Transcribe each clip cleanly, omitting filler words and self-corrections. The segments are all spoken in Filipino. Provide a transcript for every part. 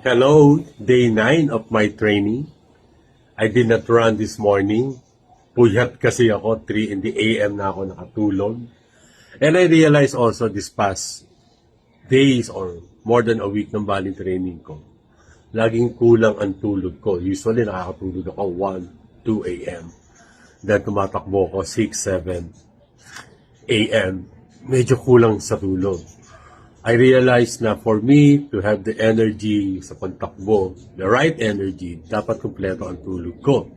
Hello, day 9 of my training. I did not run this morning. Puyat kasi ako, 3 in the AM na ako nakatulog. And I realized also this past days or more than a week ng bali training ko, laging kulang ang tulog ko. Usually nakakatulog ako 1, 2 AM. Then tumatakbo ko 6, 7 AM. Medyo kulang sa tulog. I realized na for me to have the energy sa pagtakbo, the right energy, dapat kumpleto ang tulog ko.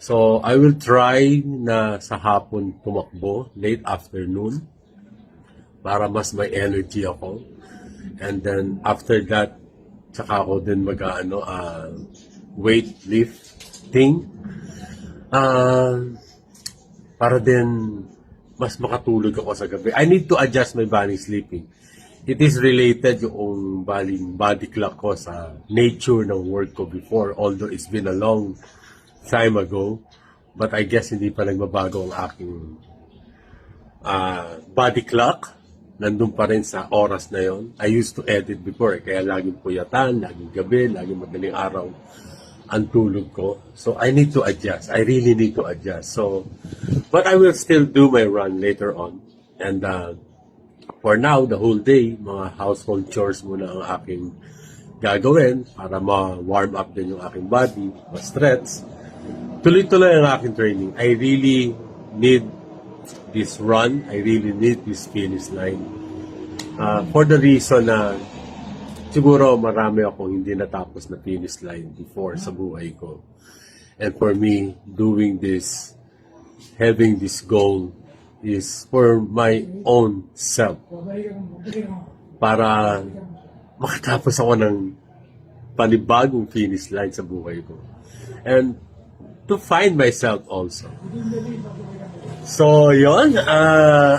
So, I will try na sa hapon tumakbo, late afternoon, para mas may energy ako. And then, after that, tsaka ako din weightlifting, para din mas makatulog ako sa gabi. I need to adjust my body sleeping. It is related yung body clock ko sa nature ng work ko before, although it's been a long time ago. But I guess hindi pa nagbabago ang aking body clock. Nandun pa rin sa oras na yon. I used to edit before, kaya laging puyatan, laging gabi, laging madaling araw ang tulog ko. So I need to adjust. I really need to adjust. So, but I will still do my run later on. And for now, the whole day, mga household chores muna ang aking gagawin para ma-warm up din yung aking body, ma-stretch. Tuloy-tuloy ang aking training. I really need this run. I really need this finish line. For the reason na siguro marami akong hindi natapos na finish line before sa buhay ko. And for me, doing this, having this goal, is for my own self. Para makatapos ako ng panibagong finish line sa buhay ko. And to find myself also. So, yon.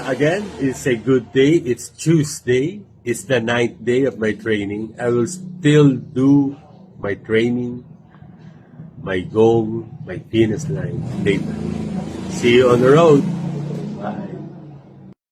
Again, it's a good day. It's Tuesday. It's the 9th day of my training. I will still do my training, my goal, my finish line later. See you on the road.